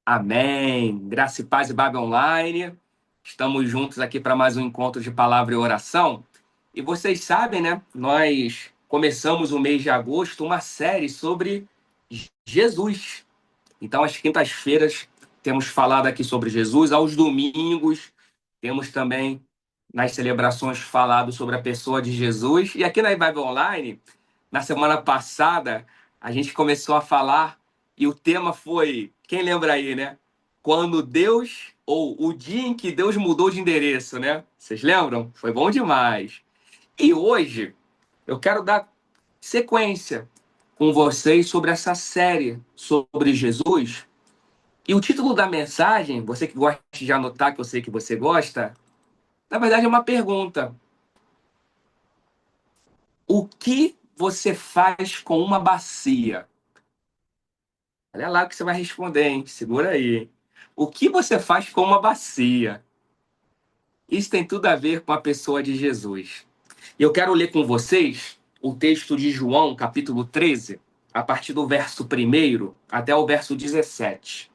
Amém. Graça e paz e Bíblia Online. Estamos juntos aqui para mais um encontro de palavra e oração. E vocês sabem, né? Nós começamos o mês de agosto uma série sobre Jesus. Então, às quintas-feiras, temos falado aqui sobre Jesus. Aos domingos, temos também nas celebrações falado sobre a pessoa de Jesus. E aqui na Bíblia Online, na semana passada, a gente começou a falar e o tema foi, quem lembra aí, né? Quando Deus, ou o dia em que Deus mudou de endereço, né? Vocês lembram? Foi bom demais. E hoje eu quero dar sequência com vocês sobre essa série sobre Jesus. E o título da mensagem, você que gosta de anotar, que eu sei que você gosta, na verdade é uma pergunta. O que você faz com uma bacia? Olha lá o que você vai responder, hein? Segura aí. O que você faz com uma bacia? Isso tem tudo a ver com a pessoa de Jesus. E eu quero ler com vocês o texto de João, capítulo 13, a partir do verso 1 até o verso 17.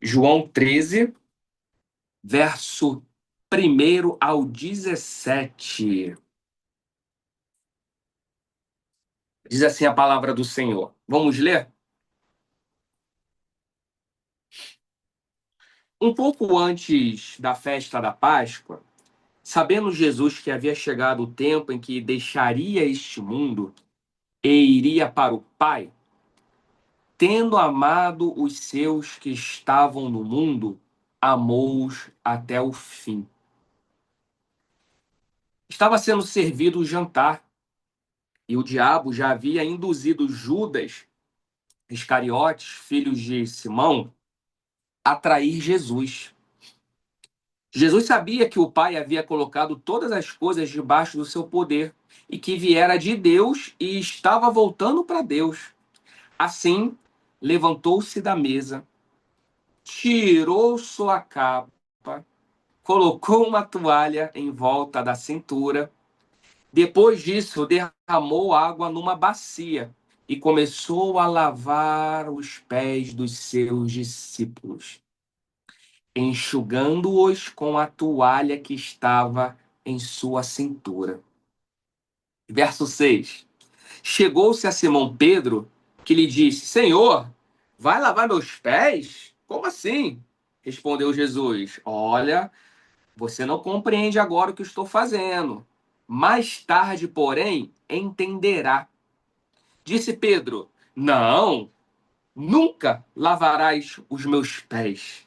João 13, verso 1 ao 17. Diz assim a palavra do Senhor. Vamos ler? Um pouco antes da festa da Páscoa, sabendo Jesus que havia chegado o tempo em que deixaria este mundo e iria para o Pai, tendo amado os seus que estavam no mundo, amou-os até o fim. Estava sendo servido o jantar, e o diabo já havia induzido Judas Iscariotes, filho de Simão, a trair Jesus. Jesus sabia que o Pai havia colocado todas as coisas debaixo do seu poder e que viera de Deus e estava voltando para Deus. Assim, levantou-se da mesa, tirou sua capa, colocou uma toalha em volta da cintura. Depois disso, derramou água numa bacia e começou a lavar os pés dos seus discípulos, enxugando-os com a toalha que estava em sua cintura. Verso 6. Chegou-se a Simão Pedro, que lhe disse: Senhor, vai lavar meus pés? Como assim? Respondeu Jesus: Olha, você não compreende agora o que estou fazendo. Mais tarde, porém, entenderá. Disse Pedro: Não, nunca lavarás os meus pés.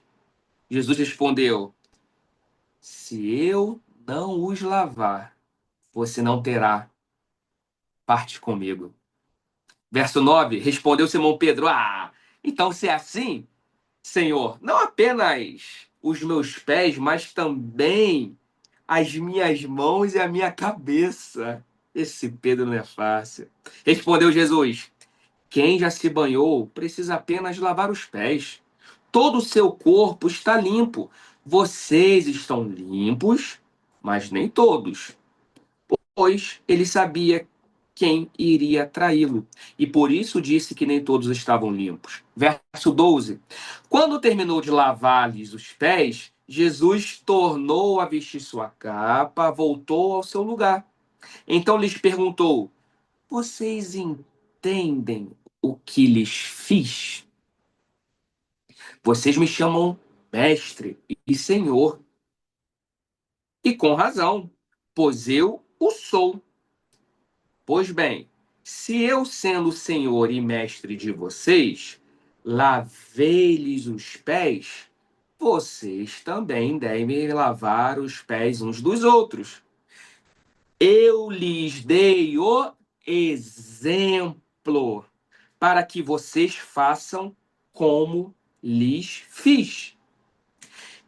Jesus respondeu: Se eu não os lavar, você não terá parte comigo. Verso 9, respondeu Simão Pedro: então se é assim, Senhor, não apenas os meus pés, mas também as minhas mãos e a minha cabeça. Esse Pedro não é fácil. Respondeu Jesus: quem já se banhou precisa apenas lavar os pés. Todo o seu corpo está limpo. Vocês estão limpos, mas nem todos, pois ele sabia quem iria traí-lo, e por isso disse que nem todos estavam limpos. Verso 12. Quando terminou de lavar-lhes os pés, Jesus tornou a vestir sua capa, voltou ao seu lugar. Então lhes perguntou: Vocês entendem o que lhes fiz? Vocês me chamam mestre e senhor, e com razão, pois eu o sou. Pois bem, se eu, sendo senhor e mestre de vocês, lavei-lhes os pés, vocês também devem lavar os pés uns dos outros. Eu lhes dei o exemplo para que vocês façam como lhes fiz.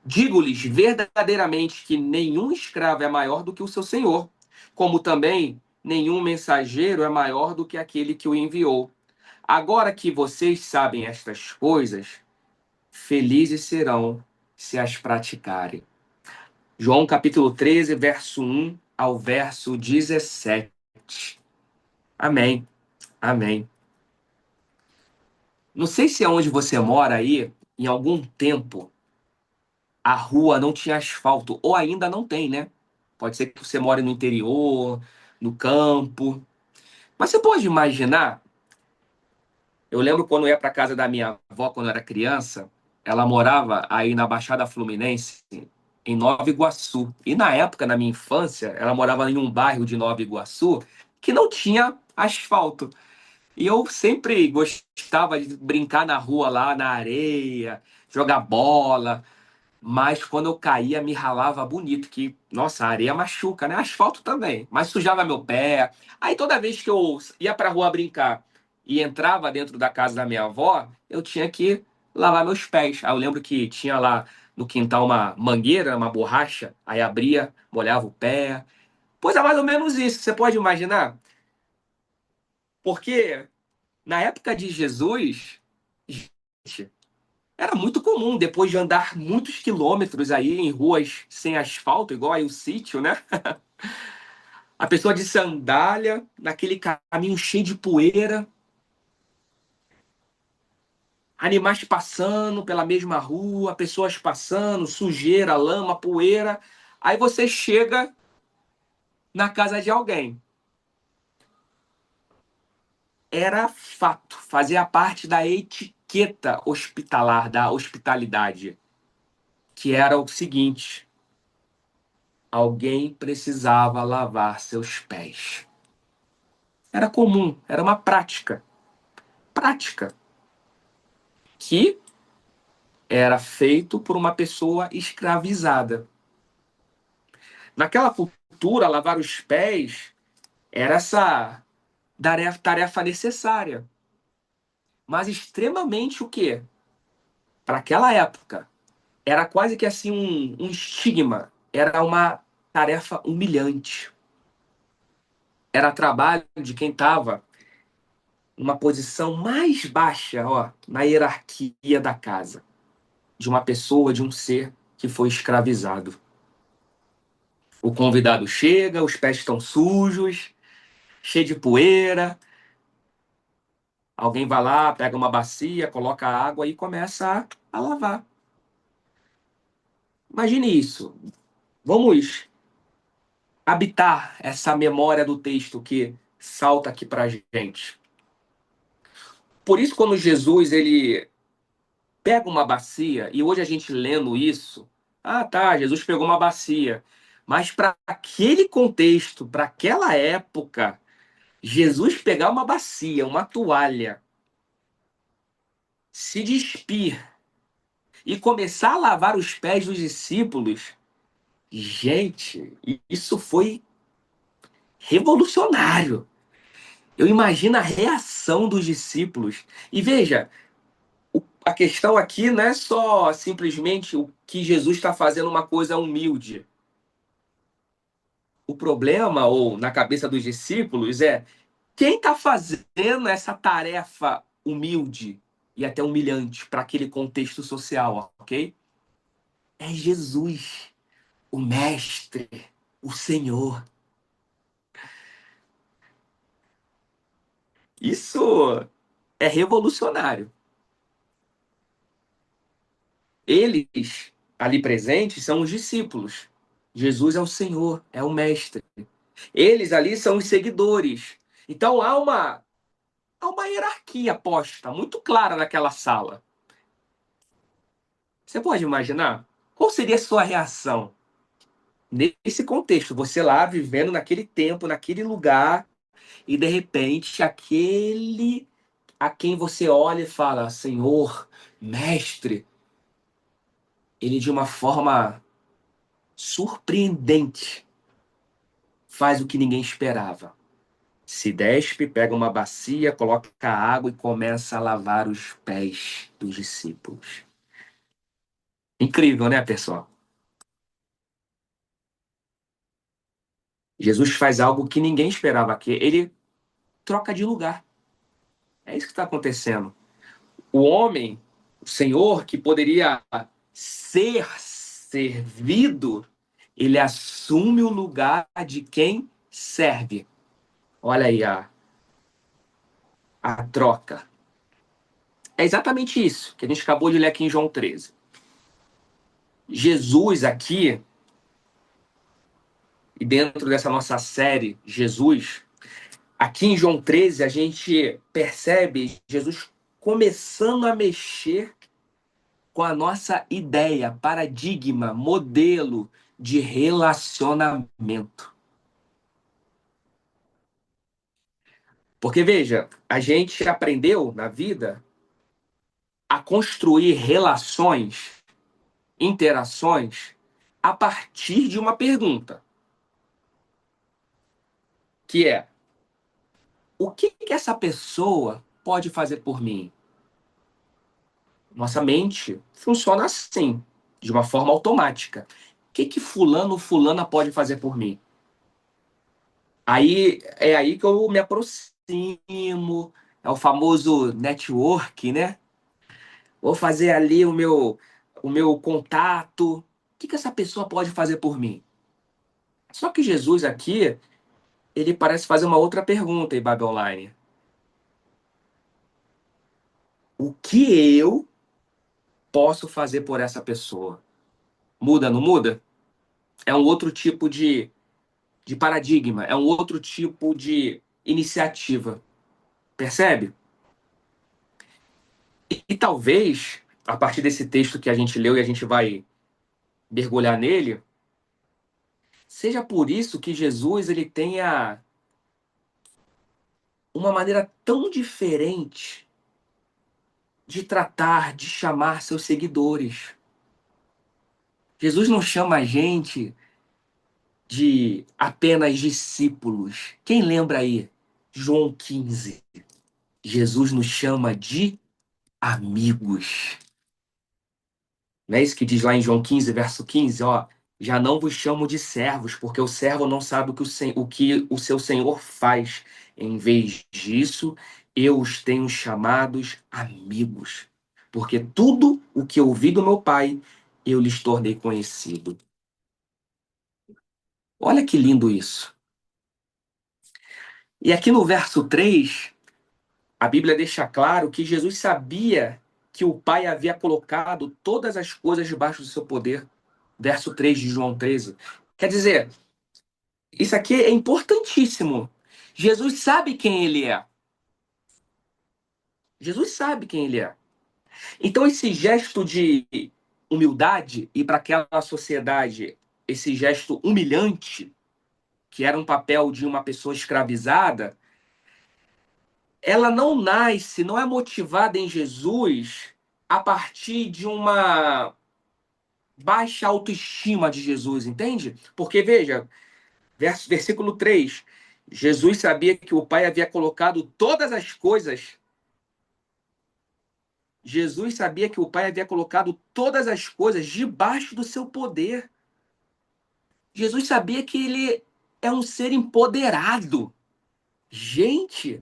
Digo-lhes verdadeiramente que nenhum escravo é maior do que o seu senhor, como também nenhum mensageiro é maior do que aquele que o enviou. Agora que vocês sabem estas coisas, felizes serão se as praticarem. João capítulo 13, verso 1 ao verso 17. Amém. Amém. Não sei se é onde você mora aí, em algum tempo, a rua não tinha asfalto, ou ainda não tem, né? Pode ser que você more no interior, no campo. Mas você pode imaginar, eu lembro quando eu ia para casa da minha avó quando eu era criança, ela morava aí na Baixada Fluminense, em Nova Iguaçu. E na época, na minha infância, ela morava em um bairro de Nova Iguaçu que não tinha asfalto. E eu sempre gostava de brincar na rua lá, na areia, jogar bola. Mas quando eu caía, me ralava bonito, que, nossa, a areia machuca, né? Asfalto também, mas sujava meu pé. Aí toda vez que eu ia pra rua brincar e entrava dentro da casa da minha avó, eu tinha que lavar meus pés. Aí eu lembro que tinha lá no quintal uma mangueira, uma borracha, aí abria, molhava o pé. Pois é mais ou menos isso, você pode imaginar? Porque na época de Jesus, gente, era muito comum, depois de andar muitos quilômetros aí em ruas sem asfalto, igual aí o sítio, né? A pessoa de sandália, naquele caminho cheio de poeira, animais passando pela mesma rua, pessoas passando, sujeira, lama, poeira. Aí você chega na casa de alguém. Era fato, fazia parte da etiqueta hospitalar, da hospitalidade, que era o seguinte: alguém precisava lavar seus pés. Era comum, era uma prática, que era feito por uma pessoa escravizada. Naquela cultura, lavar os pés era essa tarefa necessária, mas extremamente o quê? Para aquela época, era quase que assim um estigma, era uma tarefa humilhante. Era trabalho de quem estava numa posição mais baixa, ó, na hierarquia da casa, de uma pessoa, de um ser que foi escravizado. O convidado chega, os pés estão sujos, cheio de poeira. Alguém vai lá, pega uma bacia, coloca água e começa a lavar. Imagine isso. Vamos habitar essa memória do texto que salta aqui pra gente. Por isso, quando Jesus ele pega uma bacia, e hoje a gente lendo isso, ah tá, Jesus pegou uma bacia. Mas para aquele contexto, para aquela época, Jesus pegar uma bacia, uma toalha, se despir e começar a lavar os pés dos discípulos, gente, isso foi revolucionário. Eu imagino a reação dos discípulos. E veja, a questão aqui não é só simplesmente o que Jesus está fazendo uma coisa humilde. O problema, ou na cabeça dos discípulos, é quem está fazendo essa tarefa humilde e até humilhante para aquele contexto social, ok? É Jesus, o Mestre, o Senhor. Isso é revolucionário. Eles, ali presentes, são os discípulos. Jesus é o Senhor, é o Mestre. Eles ali são os seguidores. Então há uma hierarquia posta, muito clara naquela sala. Você pode imaginar? Qual seria a sua reação nesse contexto? Você lá vivendo naquele tempo, naquele lugar, e de repente aquele a quem você olha e fala, Senhor, Mestre, ele de uma forma surpreendente faz o que ninguém esperava. Se despe, pega uma bacia, coloca água e começa a lavar os pés dos discípulos. Incrível, né, pessoal? Jesus faz algo que ninguém esperava aqui. Ele troca de lugar. É isso que está acontecendo. O homem, o Senhor, que poderia ser servido, ele assume o lugar de quem serve. Olha aí a troca. É exatamente isso que a gente acabou de ler aqui em João 13. Jesus aqui, e dentro dessa nossa série, Jesus, aqui em João 13, a gente percebe Jesus começando a mexer com a nossa ideia, paradigma, modelo de relacionamento. Porque, veja, a gente aprendeu na vida a construir relações, interações, a partir de uma pergunta, que é: o que que essa pessoa pode fazer por mim? Nossa mente funciona assim, de uma forma automática. O que que fulano, fulana pode fazer por mim? Aí é aí que eu me aproximo, é o famoso network, né? Vou fazer ali o meu contato. O que que essa pessoa pode fazer por mim? Só que Jesus aqui, ele parece fazer uma outra pergunta em Bible Online. O que eu posso fazer por essa pessoa? Muda, não muda? É um outro tipo de paradigma, é um outro tipo de iniciativa. Percebe? E talvez, a partir desse texto que a gente leu e a gente vai mergulhar nele, seja por isso que Jesus ele tenha uma maneira tão diferente de tratar, de chamar seus seguidores. Jesus não chama a gente de apenas discípulos. Quem lembra aí? João 15. Jesus nos chama de amigos. Não é isso que diz lá em João 15, verso 15, ó. Já não vos chamo de servos, porque o servo não sabe o que o seu senhor faz. Em vez disso, eu os tenho chamados amigos. Porque tudo o que ouvi do meu pai, eu lhes tornei conhecido. Olha que lindo isso. E aqui no verso 3, a Bíblia deixa claro que Jesus sabia que o Pai havia colocado todas as coisas debaixo do seu poder. Verso 3 de João 13. Quer dizer, isso aqui é importantíssimo. Jesus sabe quem ele é. Jesus sabe quem ele é. Então, esse gesto de humildade, e para aquela sociedade, esse gesto humilhante, que era um papel de uma pessoa escravizada, ela não nasce, não é motivada em Jesus a partir de uma baixa autoestima de Jesus, entende? Porque, veja, versículo 3, Jesus sabia que o Pai havia colocado todas as coisas. Jesus sabia que o Pai havia colocado todas as coisas debaixo do seu poder. Jesus sabia que ele é um ser empoderado. Gente,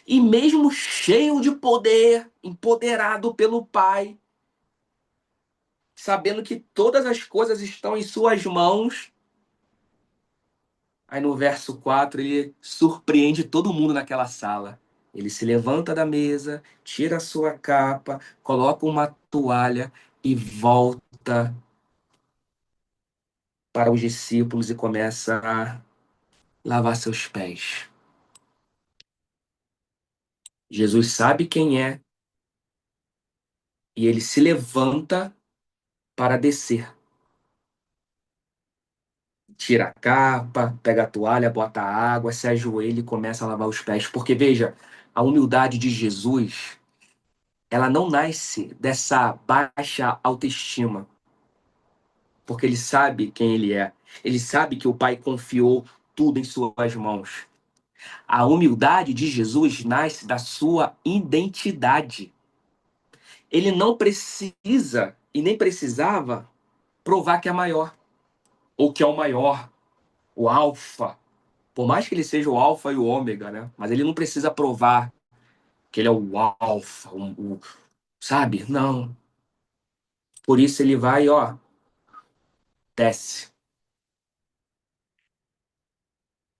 e mesmo cheio de poder, empoderado pelo Pai, sabendo que todas as coisas estão em suas mãos. Aí no verso 4 ele surpreende todo mundo naquela sala. Ele se levanta da mesa, tira a sua capa, coloca uma toalha e volta para os discípulos e começa a lavar seus pés. Jesus sabe quem é e ele se levanta para descer. Tira a capa, pega a toalha, bota a água, se ajoelha e começa a lavar os pés. Porque veja, a humildade de Jesus, ela não nasce dessa baixa autoestima, porque ele sabe quem ele é. Ele sabe que o Pai confiou tudo em suas mãos. A humildade de Jesus nasce da sua identidade. Ele não precisa e nem precisava provar que é maior, ou que é o maior, o alfa. Por mais que ele seja o alfa e o ômega, né? Mas ele não precisa provar que ele é o alfa, sabe? Não. Por isso ele vai, ó, desce.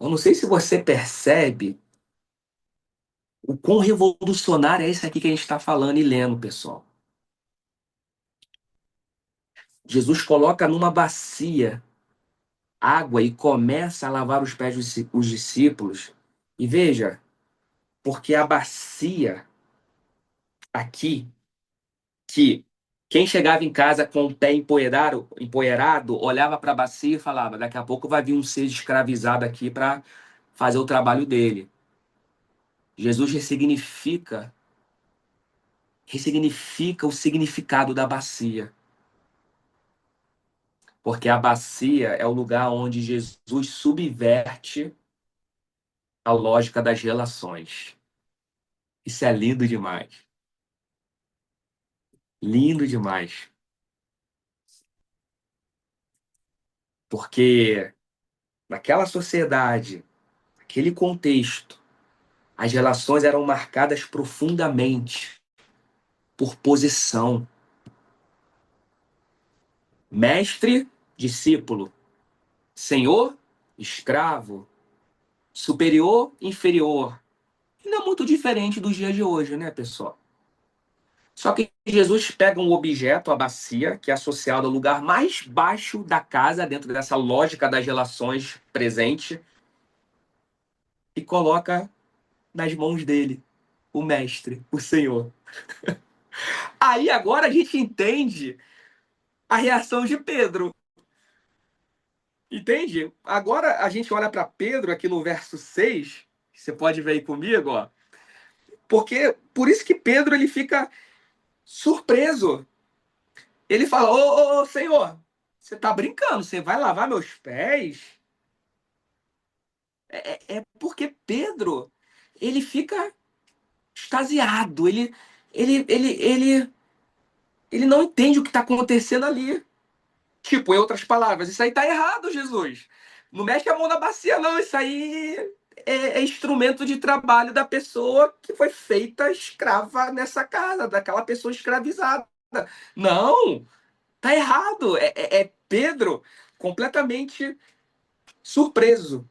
Eu não sei se você percebe O quão revolucionário é esse aqui que a gente está falando e lendo, pessoal. Jesus coloca numa bacia água e começa a lavar os pés dos discípulos. E veja, porque a bacia aqui, que quem chegava em casa com o pé empoeirado olhava para a bacia e falava: daqui a pouco vai vir um ser escravizado aqui para fazer o trabalho dele. Jesus ressignifica o significado da bacia. Porque a bacia é o lugar onde Jesus subverte a lógica das relações. Isso é lindo demais. Lindo demais. Porque naquela sociedade, naquele contexto, as relações eram marcadas profundamente por posição. Mestre, discípulo. Senhor, escravo. Superior, inferior. E não é muito diferente dos dias de hoje, né, pessoal? Só que Jesus pega um objeto, a bacia, que é associado ao lugar mais baixo da casa, dentro dessa lógica das relações presente, e coloca nas mãos dele, o mestre, o Senhor. Aí agora a gente entende a reação de Pedro. Entende? Agora a gente olha para Pedro aqui no verso 6. Você pode ver aí comigo, ó. Porque por isso que Pedro ele fica surpreso. Ele fala: ô, Senhor, você tá brincando? Você vai lavar meus pés? É porque Pedro ele fica extasiado. Ele não entende o que está acontecendo ali. Tipo, em outras palavras, isso aí tá errado, Jesus. Não mexe a mão na bacia, não. Isso aí é instrumento de trabalho da pessoa que foi feita escrava nessa casa, daquela pessoa escravizada. Não, tá errado. É Pedro completamente surpreso.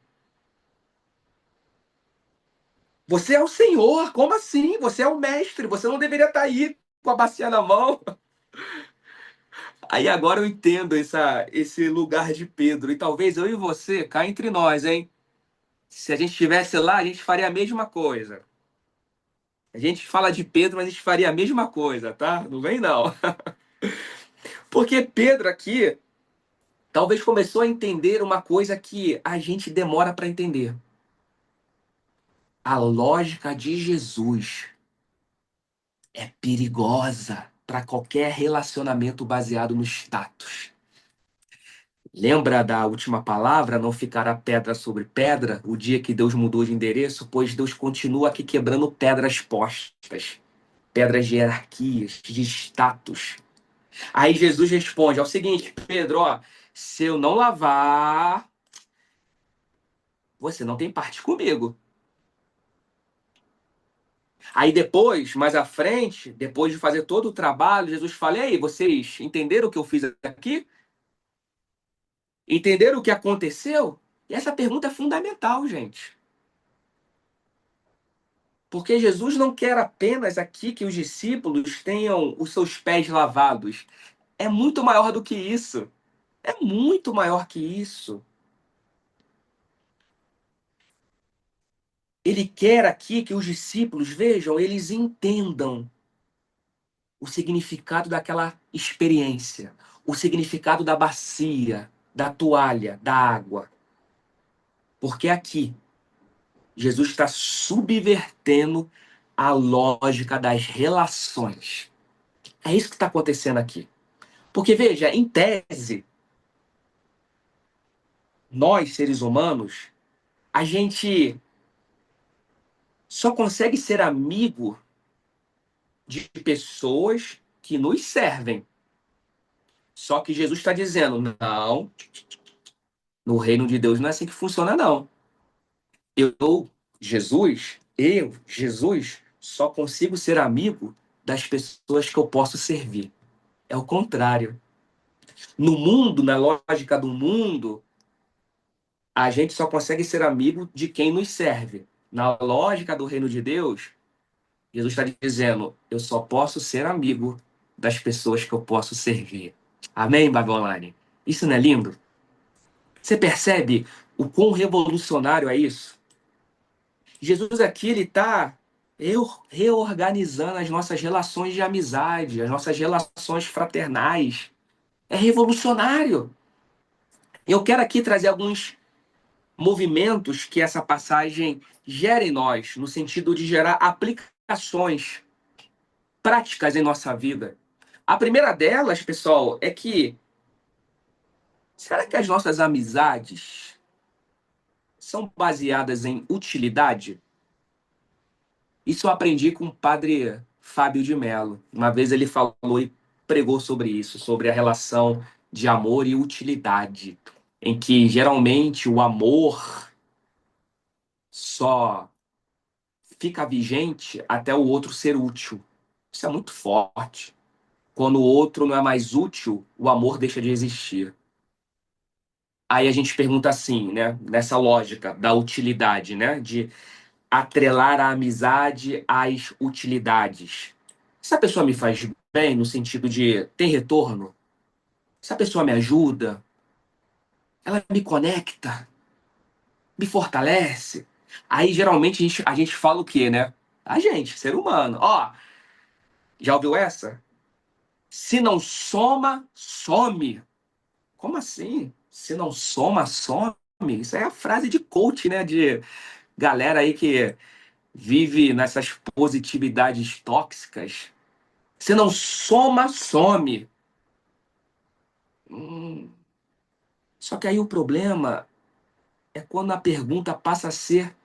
Você é o Senhor, como assim? Você é o mestre, você não deveria estar aí com a bacia na mão. Aí agora eu entendo esse lugar de Pedro. E talvez eu e você, cá entre nós, hein? Se a gente estivesse lá, a gente faria a mesma coisa. A gente fala de Pedro, mas a gente faria a mesma coisa, tá? Não vem não. Porque Pedro aqui talvez começou a entender uma coisa que a gente demora para entender. A lógica de Jesus é perigosa para qualquer relacionamento baseado no status. Lembra da última palavra? Não ficará pedra sobre pedra, o dia que Deus mudou de endereço, pois Deus continua aqui quebrando pedras postas, pedras de hierarquias, de status. Aí Jesus responde: é o seguinte, Pedro, ó, se eu não lavar, você não tem parte comigo. Aí depois, mais à frente, depois de fazer todo o trabalho, Jesus fala: e aí, vocês entenderam o que eu fiz aqui? Entenderam o que aconteceu? E essa pergunta é fundamental, gente. Porque Jesus não quer apenas aqui que os discípulos tenham os seus pés lavados. É muito maior do que isso. É muito maior que isso. Ele quer aqui que os discípulos, vejam, eles entendam o significado daquela experiência, o significado da bacia, da toalha, da água. Porque aqui, Jesus está subvertendo a lógica das relações. É isso que está acontecendo aqui. Porque, veja, em tese, nós, seres humanos, a gente só consegue ser amigo de pessoas que nos servem. Só que Jesus está dizendo, não, no reino de Deus não é assim que funciona, não. Jesus, só consigo ser amigo das pessoas que eu posso servir. É o contrário. No mundo, na lógica do mundo, a gente só consegue ser amigo de quem nos serve. Na lógica do reino de Deus, Jesus está dizendo: eu só posso ser amigo das pessoas que eu posso servir. Amém, Babilônia? Isso não é lindo? Você percebe o quão revolucionário é isso? Jesus aqui, ele está reorganizando as nossas relações de amizade, as nossas relações fraternais. É revolucionário. Eu quero aqui trazer alguns movimentos que essa passagem gera em nós, no sentido de gerar aplicações práticas em nossa vida. A primeira delas, pessoal, é que será que as nossas amizades são baseadas em utilidade? Isso eu aprendi com o padre Fábio de Mello. Uma vez ele falou e pregou sobre isso, sobre a relação de amor e utilidade, em que geralmente o amor só fica vigente até o outro ser útil. Isso é muito forte. Quando o outro não é mais útil, o amor deixa de existir. Aí a gente pergunta assim, né? Nessa lógica da utilidade, né? De atrelar a amizade às utilidades. Se a pessoa me faz bem, no sentido de tem retorno, se a pessoa me ajuda, ela me conecta, me fortalece. Aí geralmente a gente fala o quê, né? A gente, ser humano. Ó, já ouviu essa? Se não soma, some. Como assim? Se não soma, some? Isso é a frase de coach, né? De galera aí que vive nessas positividades tóxicas. Se não soma, some. Hum. Só que aí o problema é quando a pergunta passa a ser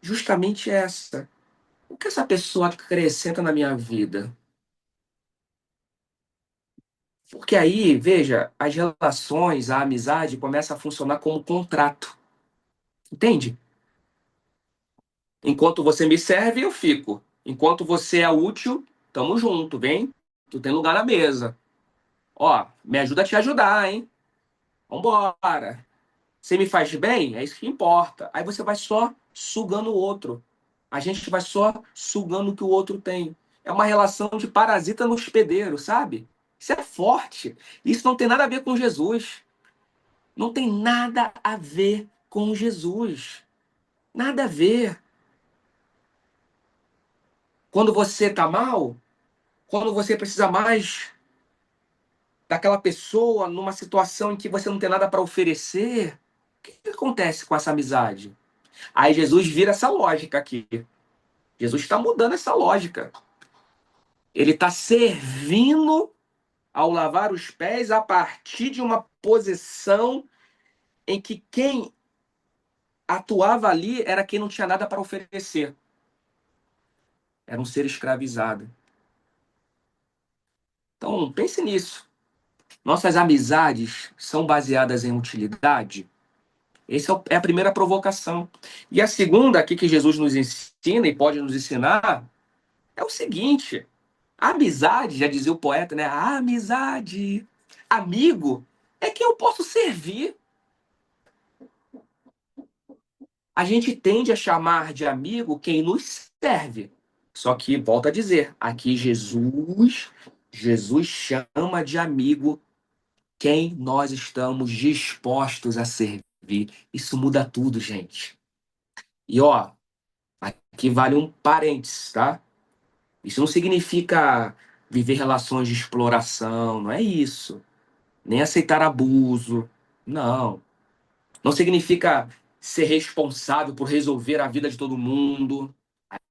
justamente essa. O que essa pessoa acrescenta na minha vida? Porque aí, veja, as relações, a amizade começa a funcionar como contrato. Entende? Enquanto você me serve, eu fico. Enquanto você é útil, tamo junto, vem? Tu tem lugar na mesa. Ó, me ajuda a te ajudar, hein? Vambora. Você me faz bem? É isso que importa. Aí você vai só sugando o outro. A gente vai só sugando o que o outro tem. É uma relação de parasita no hospedeiro, sabe? Isso é forte. Isso não tem nada a ver com Jesus. Não tem nada a ver com Jesus. Nada a ver. Quando você tá mal, quando você precisa mais daquela pessoa numa situação em que você não tem nada para oferecer, o que acontece com essa amizade? Aí Jesus vira essa lógica aqui. Jesus está mudando essa lógica. Ele está servindo ao lavar os pés a partir de uma posição em que quem atuava ali era quem não tinha nada para oferecer. Era um ser escravizado. Então, pense nisso. Nossas amizades são baseadas em utilidade? Essa é a primeira provocação. E a segunda aqui que Jesus nos ensina e pode nos ensinar é o seguinte: a amizade, já dizia o poeta, né? A amizade, amigo, é quem eu posso servir. A gente tende a chamar de amigo quem nos serve. Só que, volta a dizer, aqui Jesus chama de amigo quem nós estamos dispostos a servir. Isso muda tudo, gente. E ó, aqui vale um parênteses, tá? Isso não significa viver relações de exploração, não é isso. Nem aceitar abuso. Não. Não significa ser responsável por resolver a vida de todo mundo.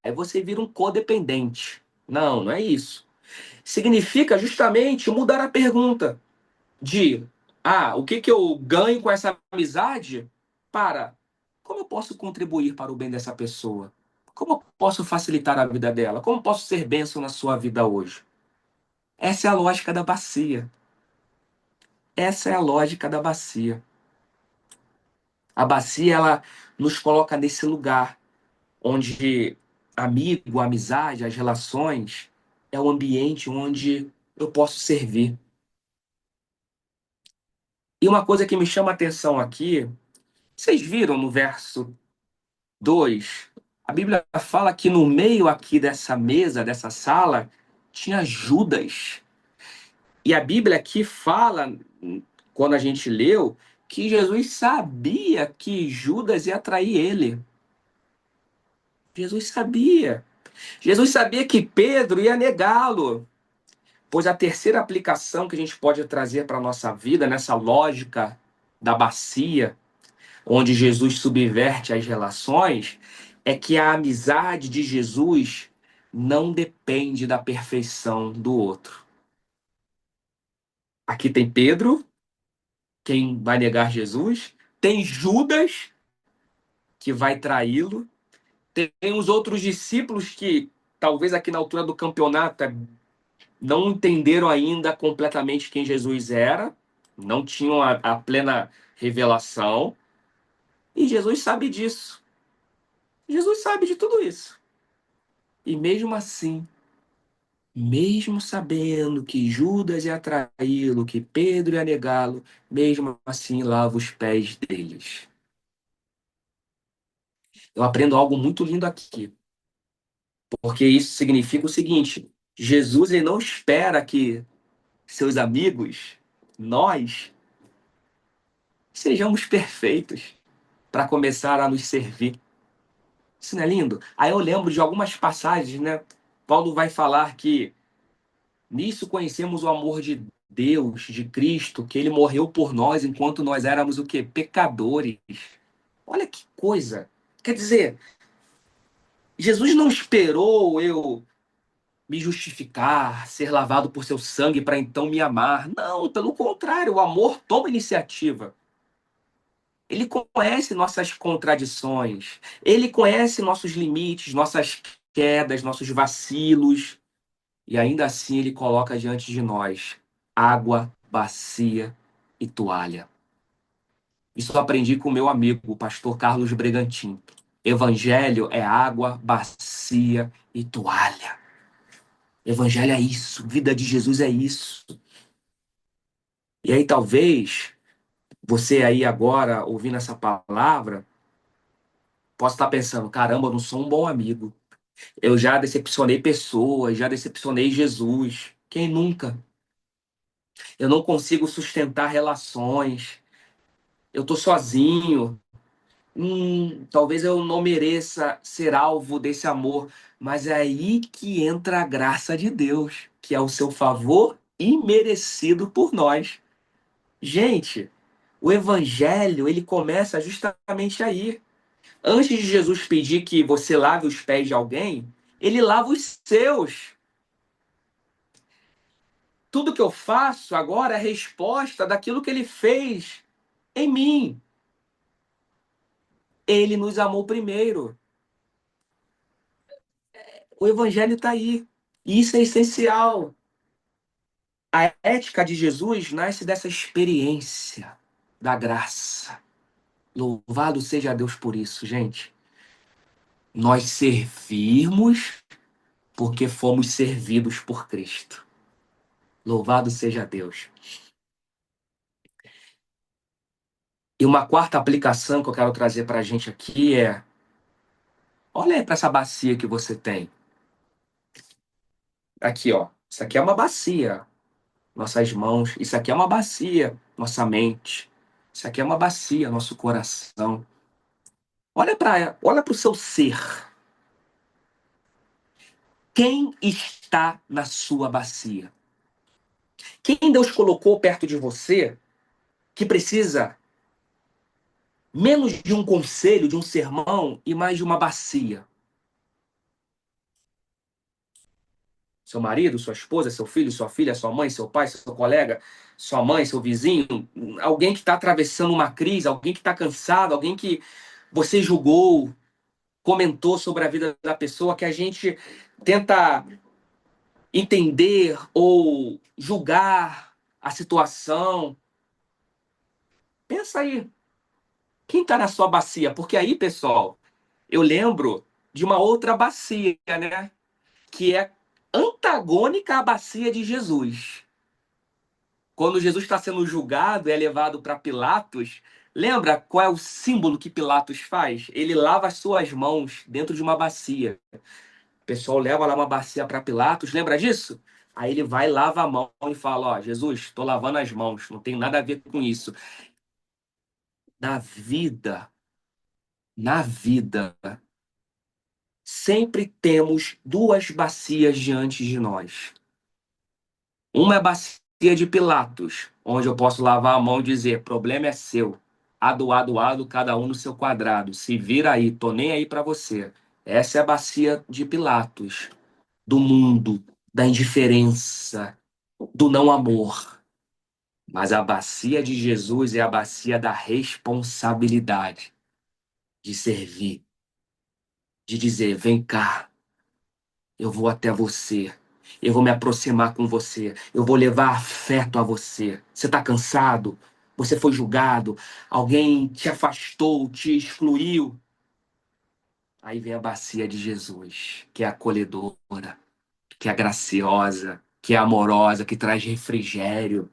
Aí você vira um codependente. Não, não é isso. Significa justamente mudar a pergunta de o que que eu ganho com essa amizade para como eu posso contribuir para o bem dessa pessoa? Como eu posso facilitar a vida dela? Como posso ser bênção na sua vida hoje? Essa é a lógica da bacia. Essa é a lógica da bacia. A bacia, ela nos coloca nesse lugar onde amigo, amizade, as relações é o ambiente onde eu posso servir. E uma coisa que me chama a atenção aqui, vocês viram no verso 2? A Bíblia fala que no meio aqui dessa mesa, dessa sala, tinha Judas. E a Bíblia aqui fala, quando a gente leu, que Jesus sabia que Judas ia trair ele. Jesus sabia. Jesus sabia que Pedro ia negá-lo. Pois a terceira aplicação que a gente pode trazer para a nossa vida, nessa lógica da bacia, onde Jesus subverte as relações, é que a amizade de Jesus não depende da perfeição do outro. Aqui tem Pedro, quem vai negar Jesus, tem Judas, que vai traí-lo, tem os outros discípulos que, talvez aqui na altura do campeonato, não entenderam ainda completamente quem Jesus era, não tinham a plena revelação, e Jesus sabe disso. Jesus sabe de tudo isso. E mesmo assim, mesmo sabendo que Judas ia traí-lo, que Pedro ia negá-lo, mesmo assim lava os pés deles. Eu aprendo algo muito lindo aqui, porque isso significa o seguinte: Jesus ele não espera que seus amigos, nós, sejamos perfeitos para começar a nos servir. Isso não é lindo? Aí eu lembro de algumas passagens, né? Paulo vai falar que nisso conhecemos o amor de Deus, de Cristo, que ele morreu por nós enquanto nós éramos o quê? Pecadores. Olha que coisa. Quer dizer, Jesus não esperou eu me justificar, ser lavado por seu sangue para então me amar. Não, pelo contrário, o amor toma iniciativa. Ele conhece nossas contradições, ele conhece nossos limites, nossas quedas, nossos vacilos, e ainda assim ele coloca diante de nós água, bacia e toalha. Isso eu aprendi com o meu amigo, o pastor Carlos Bregantin. Evangelho é água, bacia e toalha. Evangelho é isso, vida de Jesus é isso. E aí talvez você aí agora ouvindo essa palavra possa estar pensando, caramba, eu não sou um bom amigo. Eu já decepcionei pessoas, já decepcionei Jesus. Quem nunca? Eu não consigo sustentar relações. Eu tô sozinho. Talvez eu não mereça ser alvo desse amor. Mas é aí que entra a graça de Deus, que é o seu favor imerecido por nós. Gente, o evangelho, ele começa justamente aí. Antes de Jesus pedir que você lave os pés de alguém, ele lava os seus. Tudo que eu faço agora é resposta daquilo que ele fez em mim. Ele nos amou primeiro. O evangelho está aí. E isso é essencial. A ética de Jesus nasce dessa experiência da graça. Louvado seja Deus por isso, gente. Nós servirmos porque fomos servidos por Cristo. Louvado seja Deus. E uma quarta aplicação que eu quero trazer para a gente aqui é: olha aí para essa bacia que você tem. Aqui, ó. Isso aqui é uma bacia. Nossas mãos. Isso aqui é uma bacia. Nossa mente. Isso aqui é uma bacia. Nosso coração. Olha para o seu ser. Quem está na sua bacia? Quem Deus colocou perto de você que precisa menos de um conselho, de um sermão e mais de uma bacia? Seu marido, sua esposa, seu filho, sua filha, sua mãe, seu pai, seu colega, sua mãe, seu vizinho, alguém que está atravessando uma crise, alguém que está cansado, alguém que você julgou, comentou sobre a vida da pessoa, que a gente tenta entender ou julgar a situação. Pensa aí, quem está na sua bacia? Porque aí, pessoal, eu lembro de uma outra bacia, né? Que é antagônica à bacia de Jesus. Quando Jesus está sendo julgado, é levado para Pilatos, Lembra qual é o símbolo que Pilatos faz? Ele lava as suas mãos dentro de uma bacia. O pessoal leva lá uma bacia para Pilatos, lembra disso? Aí ele vai, lava a mão e fala: Ó, Jesus, estou lavando as mãos, não tem nada a ver com isso. Na vida, na vida, sempre temos duas bacias diante de nós. Uma é a bacia de Pilatos, onde eu posso lavar a mão e dizer: problema é seu. Ado, cada um no seu quadrado. Se vira aí, tô nem aí para você. Essa é a bacia de Pilatos, do mundo, da indiferença, do não amor. Mas a bacia de Jesus é a bacia da responsabilidade, de servir, de dizer: vem cá, eu vou até você. Eu vou me aproximar com você. Eu vou levar afeto a você. Você está cansado? Você foi julgado? Alguém te afastou, te excluiu? Aí vem a bacia de Jesus, que é acolhedora, que é graciosa, que é amorosa, que traz refrigério.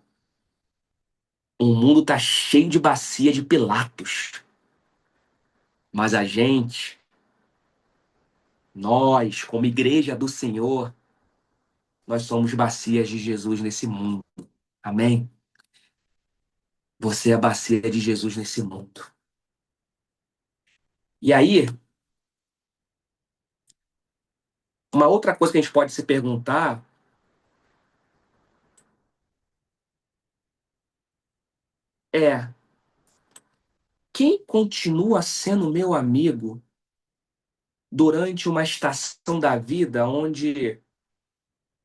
O mundo tá cheio de bacia de Pilatos. Mas a gente, nós, como igreja do Senhor, nós somos bacias de Jesus nesse mundo. Amém? Você é a bacia de Jesus nesse mundo. E aí, uma outra coisa que a gente pode se perguntar é: quem continua sendo meu amigo durante uma estação da vida onde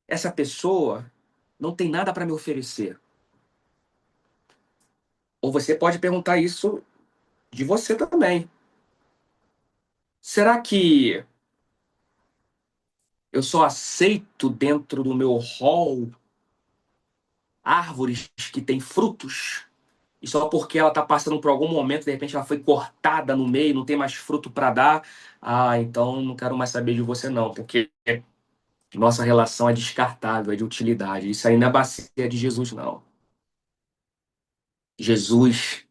essa pessoa não tem nada para me oferecer? Ou você pode perguntar isso de você também. Será que eu só aceito dentro do meu hall árvores que têm frutos? E só porque ela está passando por algum momento, de repente ela foi cortada no meio, não tem mais fruto para dar. Ah, então não quero mais saber de você não, porque nossa relação é descartável, é de utilidade. Isso aí não é bacia de Jesus, não. Jesus,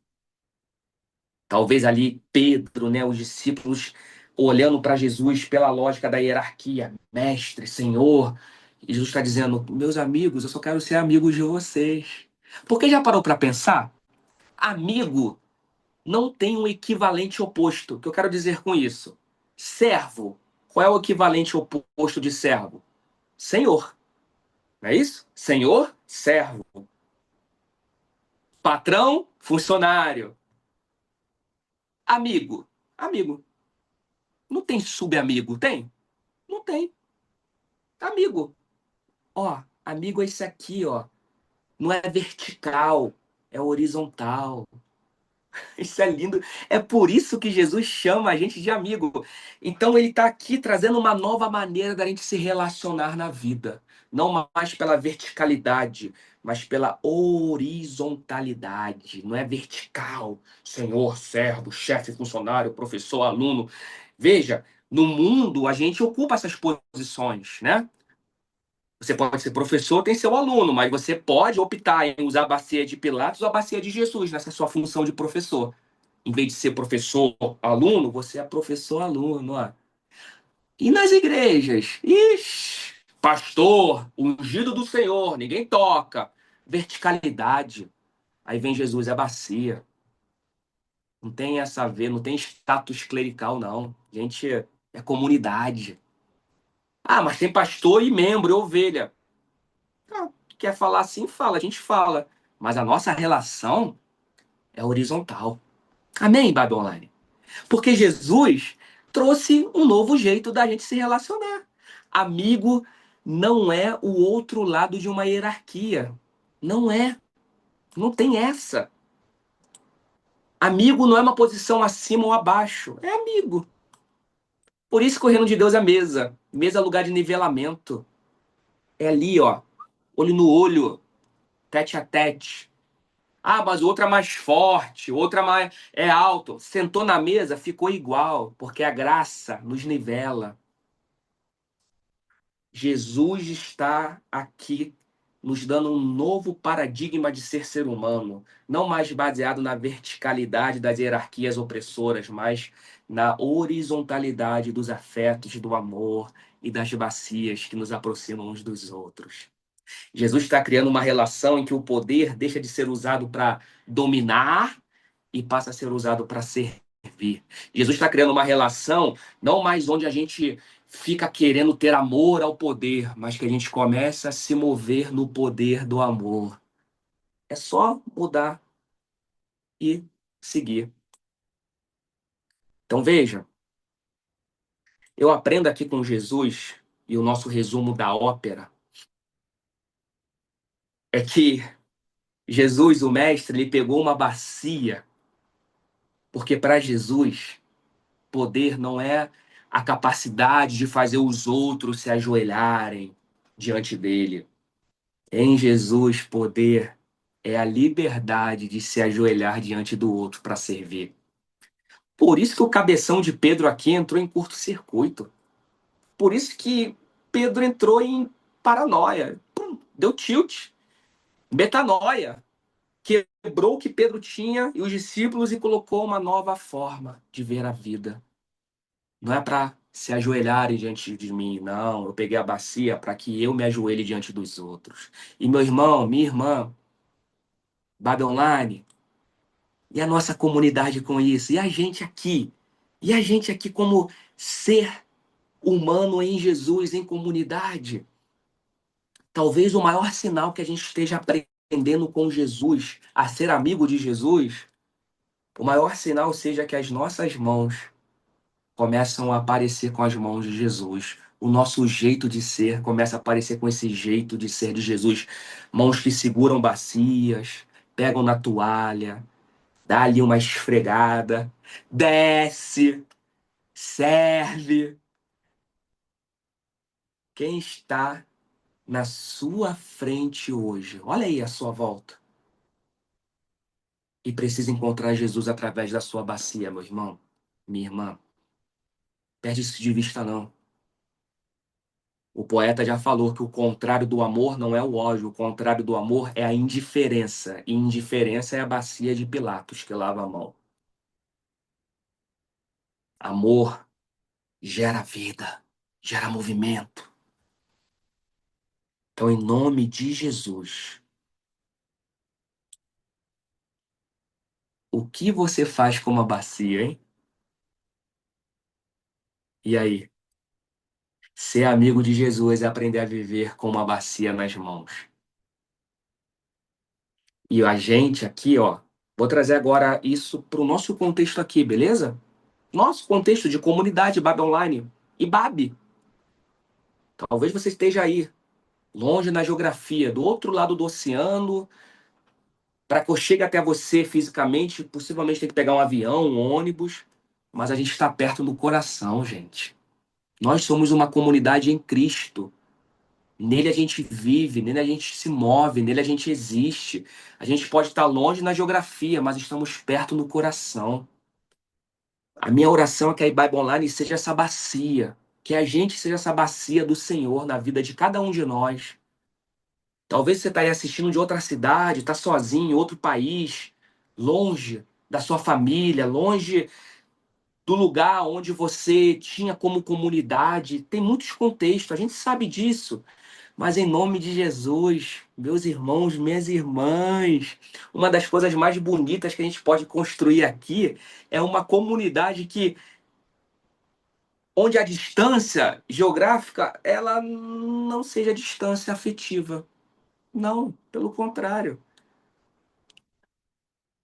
talvez ali Pedro, né, os discípulos olhando para Jesus pela lógica da hierarquia, mestre, Senhor. E Jesus está dizendo: meus amigos, eu só quero ser amigo de vocês. Porque já parou para pensar? Amigo não tem um equivalente oposto. O que eu quero dizer com isso? Servo. Qual é o equivalente oposto de servo? Senhor. Não é isso? Senhor, servo. Patrão, funcionário. Amigo. Amigo. Não tem subamigo, tem? Não tem. Amigo. Ó, amigo é esse aqui, ó. Não é vertical, é horizontal. Isso é lindo. É por isso que Jesus chama a gente de amigo. Então ele está aqui trazendo uma nova maneira da gente se relacionar na vida. Não mais pela verticalidade, mas pela horizontalidade. Não é vertical. Senhor, servo, chefe, funcionário, professor, aluno. Veja, no mundo a gente ocupa essas posições, né? Você pode ser professor, tem seu aluno, mas você pode optar em usar a bacia de Pilatos ou a bacia de Jesus nessa sua função de professor. Em vez de ser professor-aluno, você é professor-aluno. Ó. E nas igrejas? Ixi, pastor, ungido do Senhor, ninguém toca. Verticalidade. Aí vem Jesus, é bacia. Não tem essa a ver, não tem status clerical, não. A gente é comunidade. Ah, mas tem pastor e membro, e ovelha. Ah, quer falar assim? Fala, a gente fala. Mas a nossa relação é horizontal. Amém, Babi Online? Porque Jesus trouxe um novo jeito da gente se relacionar. Amigo não é o outro lado de uma hierarquia. Não é. Não tem essa. Amigo não é uma posição acima ou abaixo. É amigo. Por isso que o reino de Deus é mesa. Mesa é lugar de nivelamento. É ali, ó. Olho no olho. Tete a tete. Ah, mas o outro é mais forte, o outro é mais é alto. Sentou na mesa, ficou igual, porque a graça nos nivela. Jesus está aqui nos dando um novo paradigma de ser humano, não mais baseado na verticalidade das hierarquias opressoras, mas na horizontalidade dos afetos, do amor e das bacias que nos aproximam uns dos outros. Jesus está criando uma relação em que o poder deixa de ser usado para dominar e passa a ser usado para servir. Jesus está criando uma relação não mais onde a gente fica querendo ter amor ao poder, mas que a gente começa a se mover no poder do amor. É só mudar e seguir. Então veja, eu aprendo aqui com Jesus, e o nosso resumo da ópera é que Jesus, o mestre, ele pegou uma bacia, porque para Jesus poder não é a capacidade de fazer os outros se ajoelharem diante dele. Em Jesus, poder é a liberdade de se ajoelhar diante do outro para servir. Por isso que o cabeção de Pedro aqui entrou em curto-circuito. Por isso que Pedro entrou em paranoia. Pum, deu tilt, metanoia. Quebrou o que Pedro tinha e os discípulos e colocou uma nova forma de ver a vida. Não é para se ajoelharem diante de mim, não. Eu peguei a bacia para que eu me ajoelhe diante dos outros. E meu irmão, minha irmã, Babi Online, e a nossa comunidade com isso? E a gente aqui? E a gente aqui como ser humano em Jesus, em comunidade? Talvez o maior sinal que a gente esteja aprendendo com Jesus, a ser amigo de Jesus, o maior sinal seja que as nossas mãos começam a aparecer com as mãos de Jesus. O nosso jeito de ser começa a aparecer com esse jeito de ser de Jesus. Mãos que seguram bacias, pegam na toalha, dá ali uma esfregada, desce, serve. Quem está na sua frente hoje? Olha aí a sua volta. E precisa encontrar Jesus através da sua bacia, meu irmão, minha irmã. Perde isso de vista, não. O poeta já falou que o contrário do amor não é o ódio, o contrário do amor é a indiferença. E indiferença é a bacia de Pilatos que lava a mão. Amor gera vida, gera movimento. Então, em nome de Jesus, o que você faz com uma bacia, hein? E aí? Ser amigo de Jesus é aprender a viver com uma bacia nas mãos. E a gente aqui, ó, vou trazer agora isso para o nosso contexto aqui, beleza? Nosso contexto de comunidade Babi Online e Babi. Talvez você esteja aí, longe na geografia, do outro lado do oceano. Para que eu chegue até você fisicamente, possivelmente tem que pegar um avião, um ônibus. Mas a gente está perto do coração, gente. Nós somos uma comunidade em Cristo. Nele a gente vive, nele a gente se move, nele a gente existe. A gente pode estar longe na geografia, mas estamos perto no coração. A minha oração é que a Bible Online seja essa bacia, que a gente seja essa bacia do Senhor na vida de cada um de nós. Talvez você está aí assistindo de outra cidade, está sozinho, em outro país, longe da sua família, longe do lugar onde você tinha como comunidade. Tem muitos contextos, a gente sabe disso. Mas em nome de Jesus, meus irmãos, minhas irmãs, uma das coisas mais bonitas que a gente pode construir aqui é uma comunidade que onde a distância geográfica ela não seja distância afetiva. Não, pelo contrário.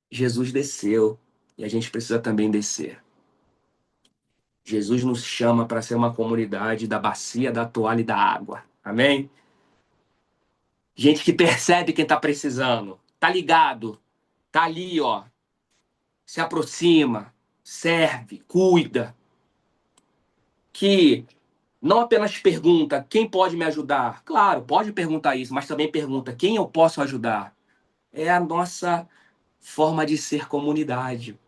Jesus desceu e a gente precisa também descer. Jesus nos chama para ser uma comunidade da bacia, da toalha e da água. Amém? Gente que percebe quem está precisando, tá ligado, tá ali, ó, se aproxima, serve, cuida, que não apenas pergunta quem pode me ajudar. Claro, pode perguntar isso, mas também pergunta quem eu posso ajudar. É a nossa forma de ser comunidade.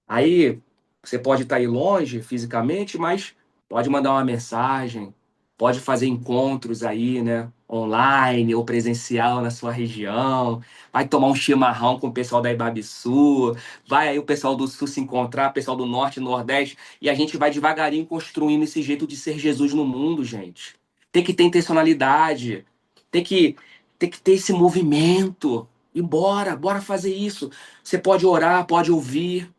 Aí você pode estar aí longe fisicamente, mas pode mandar uma mensagem, Pode fazer encontros aí, né? Online ou presencial na sua região. Vai tomar um chimarrão com o pessoal da Ibabiçu. Vai aí o pessoal do Sul se encontrar, o pessoal do Norte e Nordeste. E a gente vai devagarinho construindo esse jeito de ser Jesus no mundo, gente. Tem que ter intencionalidade. Tem que, tem que ter esse movimento. E bora fazer isso. Você pode orar, pode ouvir.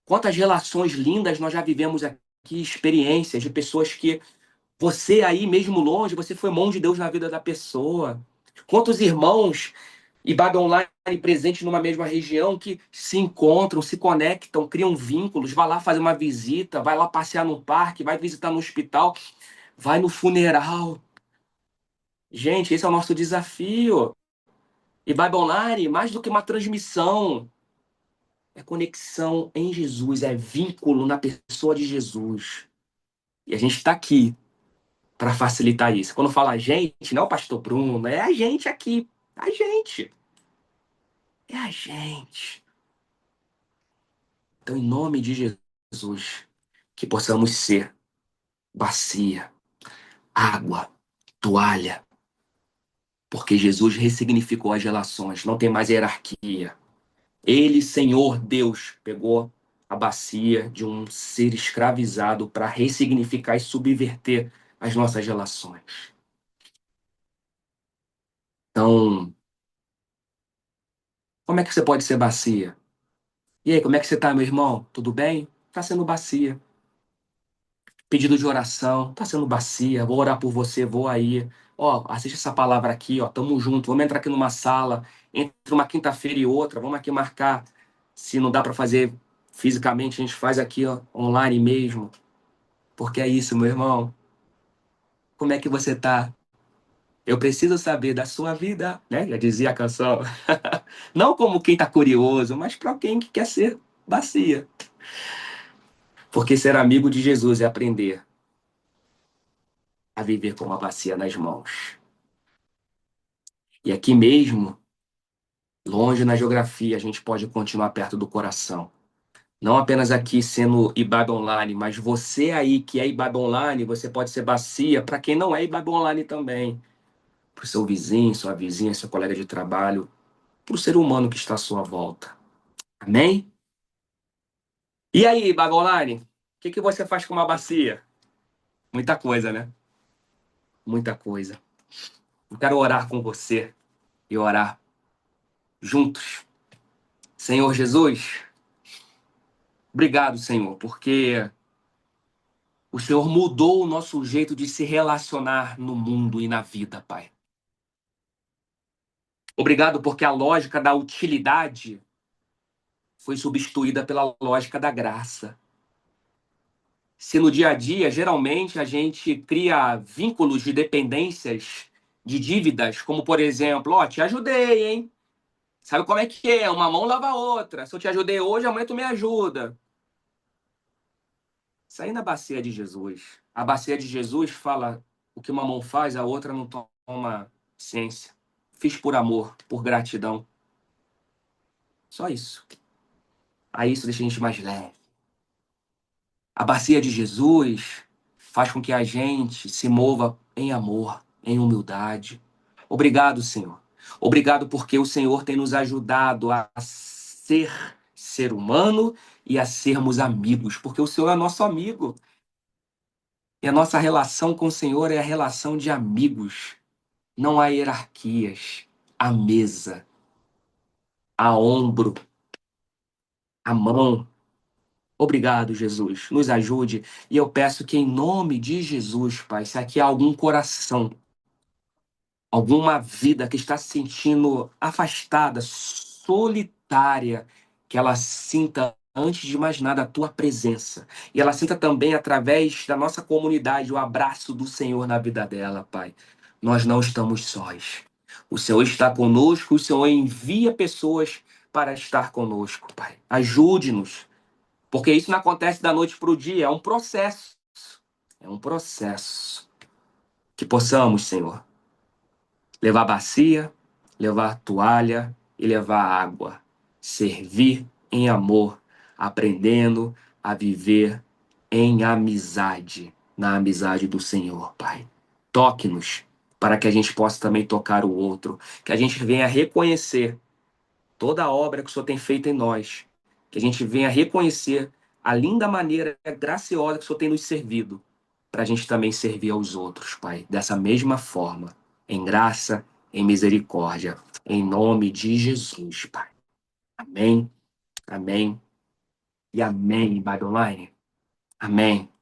Quantas relações lindas nós já vivemos aqui, experiências de pessoas que você aí, mesmo longe, você foi mão de Deus na vida da pessoa. Quantos irmãos e Babi Online presentes numa mesma região que se encontram, se conectam, criam vínculos, vai lá fazer uma visita, vai lá passear no parque, vai visitar no hospital, vai no funeral. Gente, esse é o nosso desafio. E Babi Online, mais do que uma transmissão, é conexão em Jesus, é vínculo na pessoa de Jesus. E a gente está aqui para facilitar isso. Quando fala a gente, não é o pastor Bruno, é a gente aqui. A gente. É a gente. Então, em nome de Jesus, que possamos ser bacia, água, toalha, porque Jesus ressignificou as relações, não tem mais hierarquia. Ele, Senhor Deus, pegou a bacia de um ser escravizado para ressignificar e subverter as nossas relações. Então, como é que você pode ser bacia? E aí, como é que você tá, meu irmão? Tudo bem? Tá sendo bacia. Pedido de oração, tá sendo bacia. Vou orar por você, vou aí. Ó, assiste essa palavra aqui, ó. Tamo junto. Vamos entrar aqui numa sala. Entre uma quinta-feira e outra. Vamos aqui marcar. Se não dá pra fazer fisicamente, a gente faz aqui, ó, online mesmo. Porque é isso, meu irmão. Como é que você tá? Eu preciso saber da sua vida, né? Já dizia a canção. Não como quem tá curioso, mas pra quem que quer ser bacia. Porque ser amigo de Jesus é aprender a viver com uma bacia nas mãos. E aqui mesmo, longe na geografia, a gente pode continuar perto do coração. Não apenas aqui sendo Ibabe Online, mas você aí que é Ibabe Online, você pode ser bacia para quem não é Ibabe Online também. Para o seu vizinho, sua vizinha, seu colega de trabalho, para o ser humano que está à sua volta. Amém? E aí, Ibabe Online, o que você faz com uma bacia? Muita coisa, né? Muita coisa. Eu quero orar com você e orar juntos. Senhor Jesus, obrigado, Senhor, porque o Senhor mudou o nosso jeito de se relacionar no mundo e na vida, Pai. Obrigado porque a lógica da utilidade foi substituída pela lógica da graça. Se no dia a dia, geralmente, a gente cria vínculos de dependências, de dívidas, como por exemplo, ó, te ajudei, hein? Sabe como é que é? Uma mão lava a outra. Se eu te ajudei hoje, amanhã tu me ajuda. Isso aí na bacia de Jesus. A bacia de Jesus fala o que uma mão faz, a outra não toma ciência. Fiz por amor, por gratidão. Só isso. Aí isso deixa a gente mais leve. A bacia de Jesus faz com que a gente se mova em amor, em humildade. Obrigado, Senhor. Obrigado porque o Senhor tem nos ajudado a ser humano e a sermos amigos, porque o Senhor é nosso amigo. E a nossa relação com o Senhor é a relação de amigos. Não há hierarquias. A mesa, a ombro, a mão. Obrigado, Jesus. Nos ajude. E eu peço que, em nome de Jesus, Pai, se aqui há algum coração, alguma vida que está se sentindo afastada, solitária, que ela sinta, antes de mais nada, a tua presença. E ela sinta também, através da nossa comunidade, o abraço do Senhor na vida dela, Pai. Nós não estamos sós. O Senhor está conosco, o Senhor envia pessoas para estar conosco, Pai. Ajude-nos, porque isso não acontece da noite para o dia, é um processo. É um processo. Que possamos, Senhor, levar bacia, levar toalha e levar água. Servir em amor, aprendendo a viver em amizade. na amizade do Senhor, Pai. Toque-nos para que a gente possa também tocar o outro, que a gente venha reconhecer toda a obra que o Senhor tem feito em nós, que a gente venha reconhecer a linda maneira graciosa que o Senhor tem nos servido, para a gente também servir aos outros, Pai, dessa mesma forma, em graça, em misericórdia, em nome de Jesus, Pai. Amém, amém e amém, Bible Online. Amém.